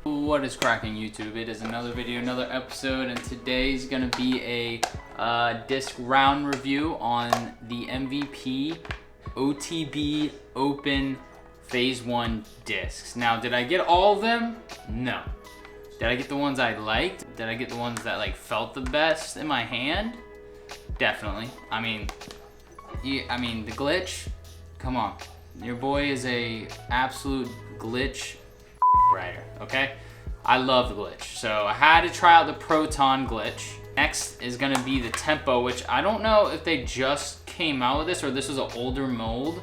What is cracking, YouTube? It is another video, another episode, and today's gonna be a disc round review on the MVP OTB Open Phase 1 discs. Now, did I get all of them? No. Did I get the ones I liked? Did I get the ones that felt the best in my hand? Definitely. I mean, the glitch, come on. Your boy is a absolute glitch rider, okay? I love the glitch. So I had to try out the Proton glitch. Next is gonna be the Tempo, which I don't know if they just came out with this or this was an older mold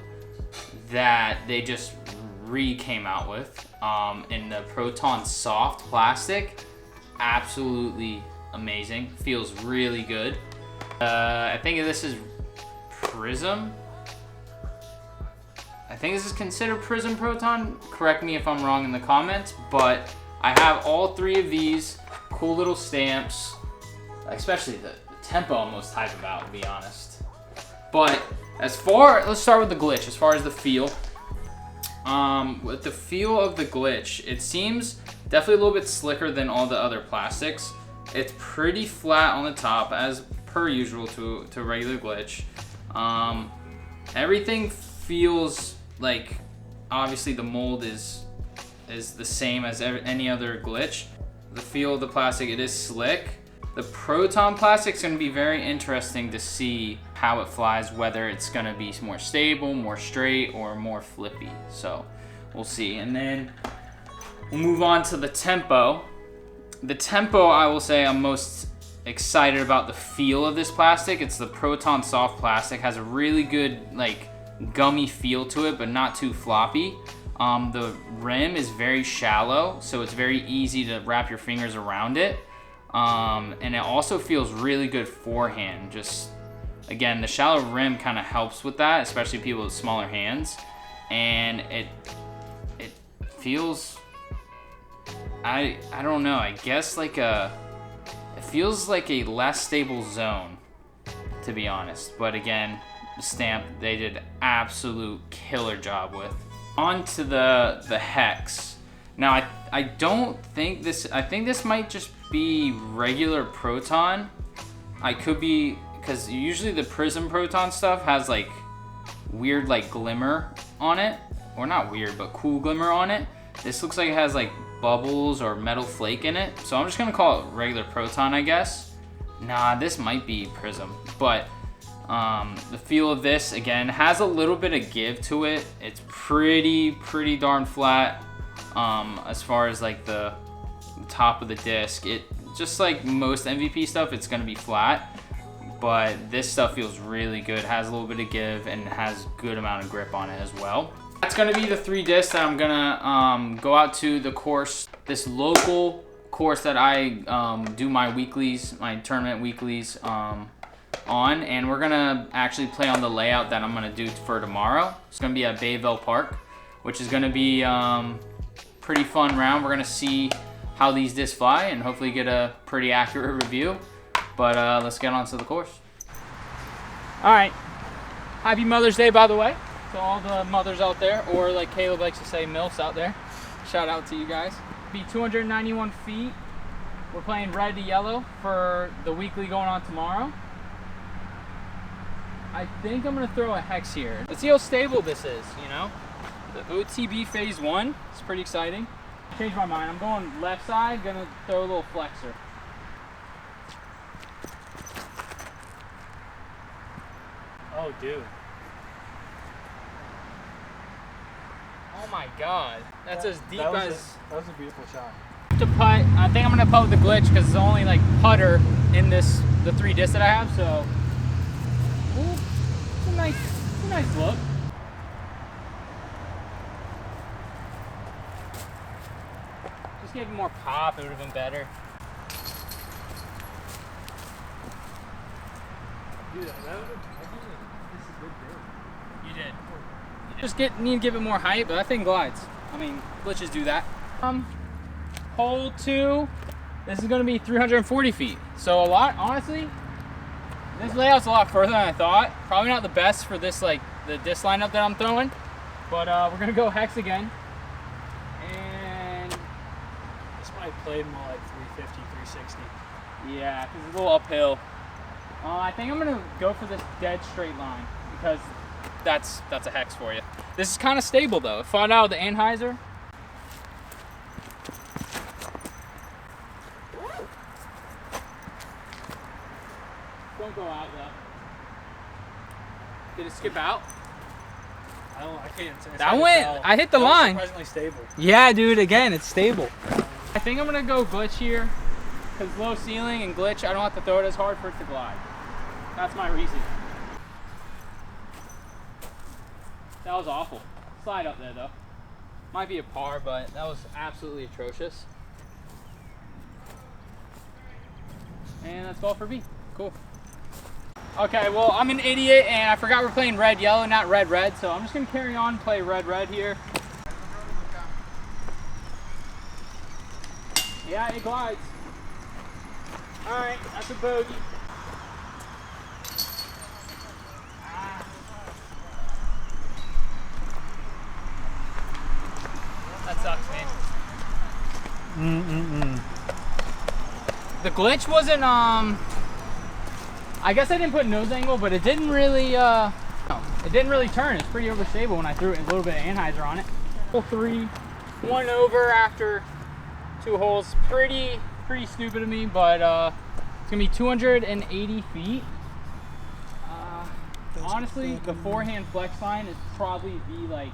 that they just came out with in the Proton soft plastic. Absolutely amazing. Feels really good. I think this is Prism. I think this is considered Prism Proton. Correct me if I'm wrong in the comments, but I have all three of these cool little stamps, especially the Tempo I'm most hyped about, to be honest. But let's start with the glitch. As far as the feel, with the feel of the glitch, it seems definitely a little bit slicker than all the other plastics. It's pretty flat on the top, as per usual to a regular glitch. Everything feels like, obviously the mold is the same as any other glitch. The feel of the plastic, it is slick. The Proton plastic is going to be very interesting to see how it flies, whether it's going to be more stable, more straight, or more flippy. So we'll see. And then we'll move on to the Tempo. The Tempo, I will say I'm most excited about the feel of this plastic. It's the Proton soft plastic. Has a really good gummy feel to it, but not too floppy. The rim is very shallow, so it's very easy to wrap your fingers around it. And it also feels really good forehand. Just, again, the shallow rim kind of helps with that, especially people with smaller hands. And it feels, I don't know, I guess it feels like a less stable zone, to be honest. But again, the stamp, they did absolute killer job with. On to the hex. Now, I don't think this, I think this might just be regular Proton. I could be, because usually the Prism Proton stuff has weird glimmer on it. Or not weird, but cool glimmer on it. This looks like it has bubbles or metal flake in it. So I'm just gonna call it regular Proton, I guess. Nah, this might be Prism. But the feel of this, again, has a little bit of give to it. It's pretty darn flat. As far as the top of the disc, it just like most MVP stuff, it's gonna be flat, but this stuff feels really good. Has a little bit of give and has good amount of grip on it as well. That's gonna be the three discs that I'm gonna go out to the course, this local course that I do my weeklies, my tournament weeklies on, and we're gonna actually play on the layout that I'm gonna do for tomorrow. It's gonna be at Bayville Park, which is gonna be pretty fun round. We're gonna see how these discs fly and hopefully get a pretty accurate review. But let's get on to the course. All right, happy Mother's Day, by the way, to all the mothers out there, or like Caleb likes to say, MILFs out there. Shout out to you guys. Be 291 feet. We're playing red to yellow for the weekly going on tomorrow. I think I'm gonna throw a hex here. Let's see how stable this is, you know? The OTB Phase 1, it's pretty exciting. Changed my mind, I'm going left side, gonna throw a little flexor. Oh, dude. Oh my God, that's as deep as... That was a beautiful shot. To putt, I think I'm gonna putt with the glitch because it's only putter in the three discs that I have, so... Ooh, it's a nice look. Just give it more pop, it would have been better. Dude, this is a good day. You did. Just need to give it more height, but that thing glides. I mean, glitches do that. Hole 2, this is gonna be 340 feet. So a lot, honestly, this layout's a lot further than I thought. Probably not the best for this, the disc lineup that I'm throwing, but we're gonna go hex again. And I played more like 350, 360. Yeah, because it's a little uphill. I think I'm gonna go for this dead straight line because that's a hex for you. This is kind of stable though. If I out the Anheuser. Don't go out though. Did it skip out? I can't say. That went. I hit the line. Surprisingly stable. Yeah, dude. Again, it's stable. I think I'm gonna go glitch here, because low ceiling and glitch, I don't have to throw it as hard for it to glide. That's my reason. That was awful. Slide up there though. Might be a par, but that was absolutely atrocious. And that's all for me. Cool. Okay, well, I'm an idiot and I forgot we're playing red yellow, not red red, so I'm just gonna carry on and play red red here. Yeah, it glides. Alright, that's a bogey. That sucks, man. The glitch wasn't, I guess I didn't put nose angle, but it didn't really, no, it didn't really turn. It's pretty overstable when I threw a little bit of Anheuser on it. Hole 3, 1 over after 2 holes. Pretty stupid of me, but it's gonna be 280 feet. Honestly, the forehand flex line is probably like,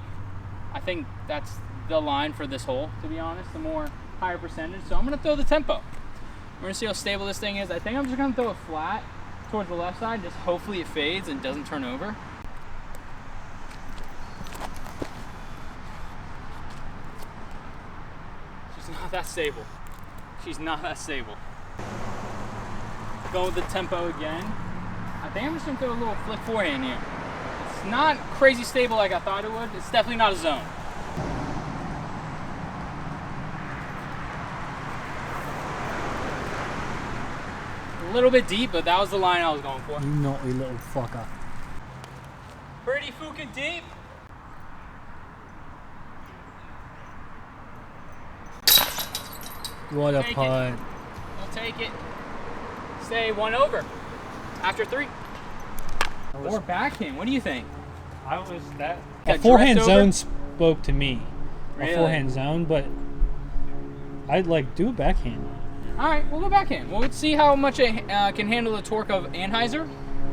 I think that's the line for this hole, to be honest, the more higher percentage. So I'm gonna throw the tempo. We're gonna see how stable this thing is. I think I'm just gonna throw it flat towards the left side, just hopefully it fades and doesn't turn over. She's not that stable. She's not that stable. Going with the tempo again. I think I'm just gonna throw a little flick forehand here. It's not crazy stable like I thought it would. It's definitely not a zone. A little bit deep, but that was the line I was going for. You naughty little fucker. Pretty fucking deep. What a putt. We'll take it. Stay 1 over after 3. Or backhand. What do you think? I was that. Got A forehand drift over? zone spoke to me. Really? A forehand zone, but I'd like do a backhand. All right, we'll go backhand. Well, let's see how much it can handle the torque of Anheuser.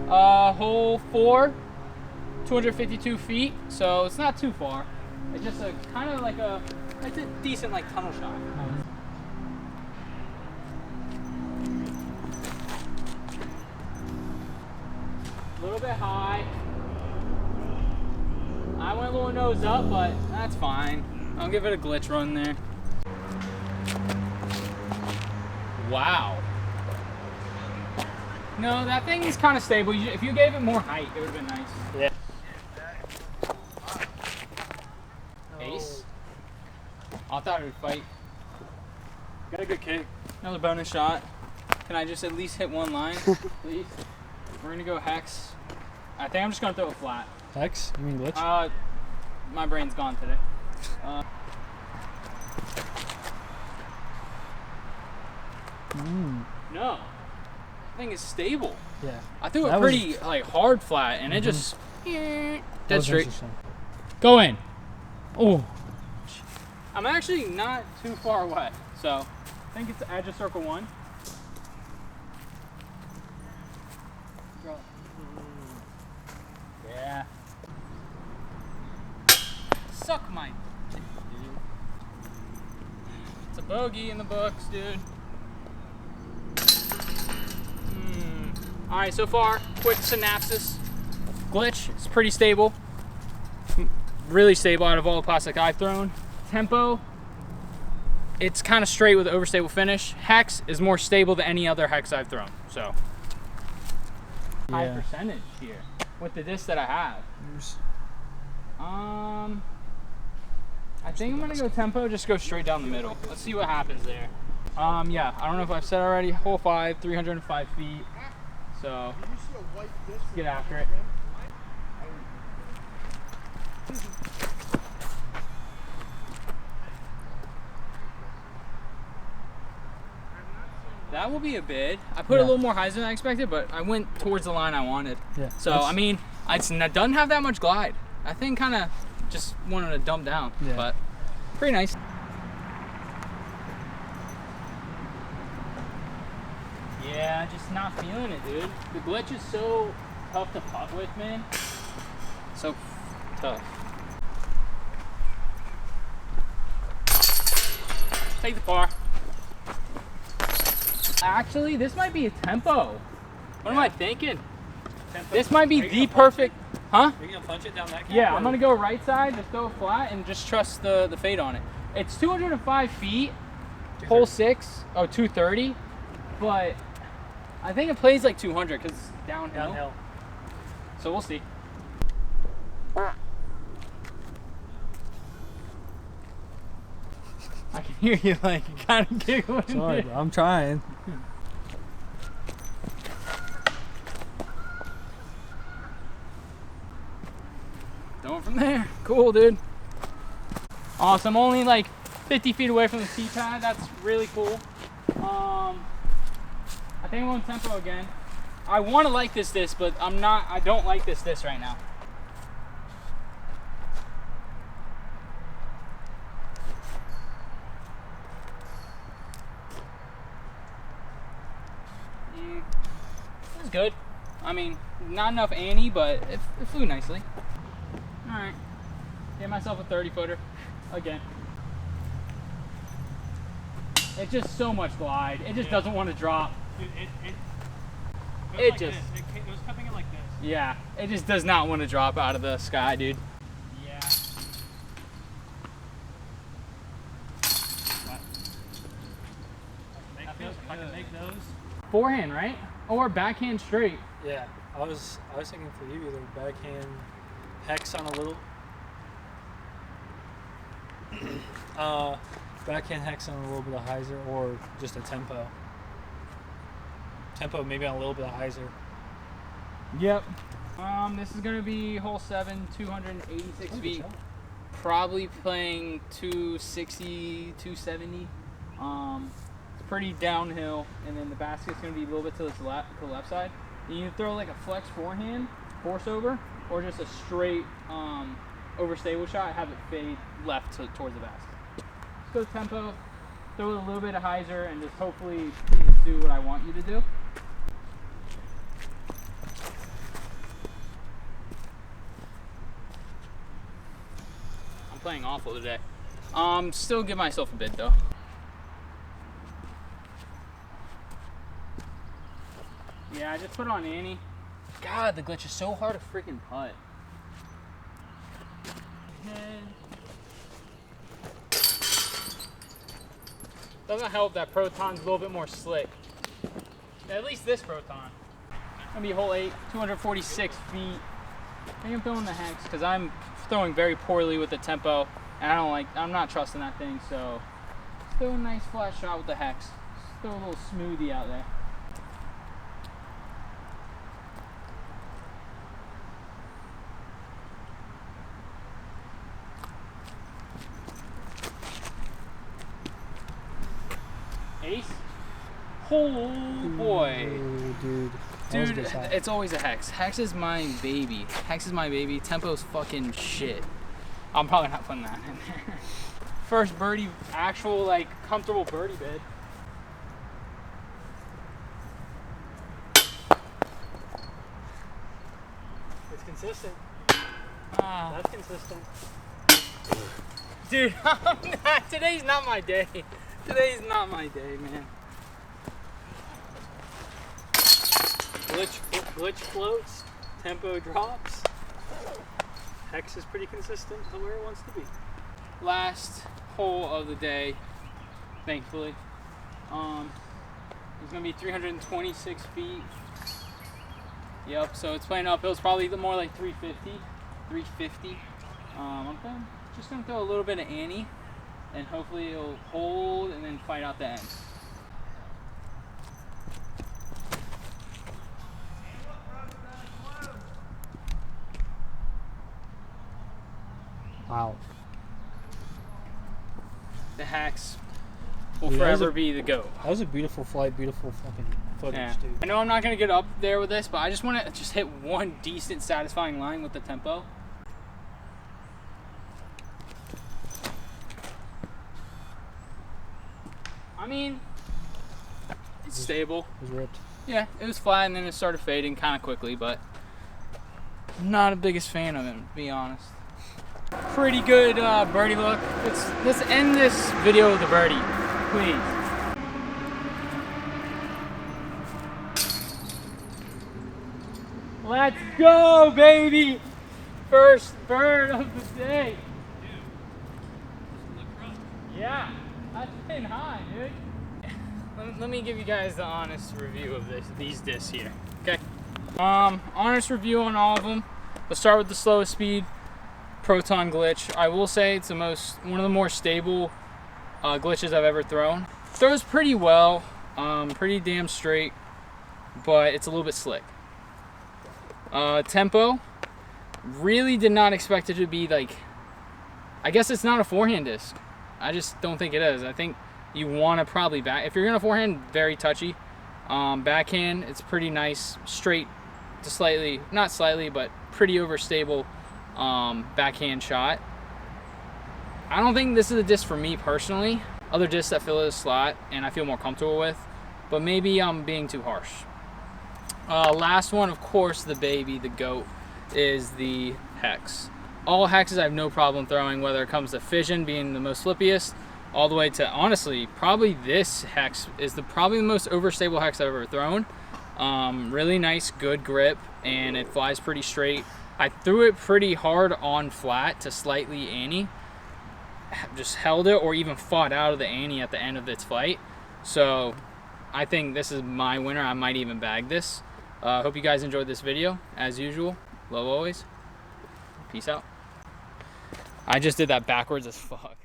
Hole 4, 252 feet, so it's not too far. It's just a kind of like it's a decent like tunnel shot. A little bit high. I went a little nose up, but that's fine. I'll give it a glitch run there. Wow. No, that thing is kind of stable. If you gave it more height, it would have been nice. Yeah. Ace? I thought it would fight. Got a good kick. Another bonus shot. Can I just at least hit 1 line, please? We're gonna go hex. I think I'm just gonna throw it flat. Hex? You mean glitch? My brain's gone today. No, that thing is stable. Yeah. I threw That it was- pretty like hard flat, and it just That dead was straight. interesting. Go in. Oh. I'm actually not too far away, so I think it's edge of circle 1. Yeah. Suck my dick, dude. It's a bogey in the books, dude. Alright, so far, quick synopsis. Glitch, it's pretty stable. Really stable out of all the plastic I've thrown. Tempo, it's kind of straight with an overstable finish. Hex is more stable than any other hex I've thrown, so. High Yeah. percentage here with the disc that I have. I think I'm gonna go tempo, just go straight down the middle. Let's see what happens there. Yeah, I don't know if I've said already, hole 5, 305 feet. So, let's get after it. that will be a bid. I put a little more hyzer than I expected, but I went towards the line I wanted. Yeah. So, I mean, it doesn't have that much glide. I think kind of just wanted to dump down, but pretty nice. Yeah, just not feeling it, dude. The glitch is so tough to putt with, man. So tough. Take the par. Actually, this might be a tempo. What am I thinking? Tempo. This might be the perfect, huh? Are you gonna punch it down that? Yeah, I'm gonna go right side, just throw it flat, and just trust the fade on it. It's 205 feet, hole 6, 230, but I think it plays like 200 because it's downhill. So we'll see. I can hear you like kind of giggling. Sorry, bro. I'm trying. Going from there. Cool, dude. Awesome. Only like 50 feet away from the tee pad. That's really cool. I think I'm on tempo again. I want to like this, but I'm not. I don't like this right now. It was good. I mean, not enough Annie, but it flew nicely. All right. Get myself a 30-footer again. It's just so much glide. It just doesn't want to drop. Dude, It like just. This. It was coming in like this. Yeah, it just does not want to drop out of the sky, dude. Yeah. I can make those. Forehand, right? Or backhand straight. Yeah, I was thinking for you either backhand hex on a little backhand hex on a little bit of hyzer, or just a tempo. Tempo maybe on a little bit of hyzer. Yep. This is gonna be hole 7, 286 feet. Probably playing 260, 270. It's pretty downhill, and then the basket's gonna be a little bit to the left side. You can throw like a flex forehand, force over, or just a straight overstable shot. Have it fade left towards the basket. Just go tempo, throw a little bit of hyzer, and just hopefully you just do what I want you to do. I'm playing awful today. Still give myself a bid though. Yeah, I just put on Annie. God, the glitch is so hard to freaking putt. Doesn't help that Proton's a little bit more slick. At least this Proton. Gonna be hole 8, 246 feet. I think I'm throwing the hex because I'm throwing very poorly with the tempo, and I'm not trusting that thing. So, just throw a nice flat shot with the hex. Just throw a little smoothie out there. Ace? Oh boy. Ooh, dude. Dude, it's always a hex. Hex is my baby. Hex is my baby. Tempo's fucking shit. I'm probably not putting that in there. First birdie, actual like comfortable birdie bid. It's consistent. Ah, That's consistent. dude, today's not my day. Today's not my day, man. Glitch floats, tempo drops. Hex is pretty consistent to where it wants to be. Last hole of the day, thankfully. It's gonna be 326 feet. Yep, so it's playing uphill. It's probably more like 350. Just gonna throw a little bit of Annie, and hopefully it'll hold and then fight out the end. Wow. The hex will Dude, forever be the GOAT. That was a beautiful flight, beautiful fucking footage, Yeah. dude. I know I'm not going to get up there with this, but I just want to just hit one decent, satisfying line with the tempo. I mean, it's stable. It was ripped. Yeah, it was flat and then it started fading kind of quickly, but I'm not the biggest fan of it, to be honest. Pretty good birdie look. Let's end this video with a birdie, please. Let's go, baby! First bird of the day. Yeah, that's been high, dude. Let me give you guys the honest review of these discs here. Okay. Honest review on all of them. Let's start with the slowest speed proton glitch. I will say it's one of the more stable glitches I've ever thrown. Throws pretty well, pretty damn straight, but it's a little bit slick. Tempo, really did not expect it to be like, I guess it's not a forehand disc. I just don't think it is. I think you want to probably if you're gonna forehand, very touchy. Backhand, it's pretty nice, straight to slightly, not slightly, but pretty overstable backhand shot. I don't think this is a disc for me personally. Other discs that fill the slot and I feel more comfortable with, but maybe I'm being too harsh. Last one, of course, the baby, the GOAT, is the hex. All hexes I have no problem throwing, whether it comes to fission being the most flippiest, all the way to, honestly, probably this hex is probably the most overstable hex I've ever thrown. Really nice, good grip, and it flies pretty straight. I threw it pretty hard on flat to slightly ante, just held it or even fought out of the ante at the end of its flight. So I think this is my winner. I might even bag this. Hope you guys enjoyed this video. As usual, love always. Peace out. I just did that backwards as fuck.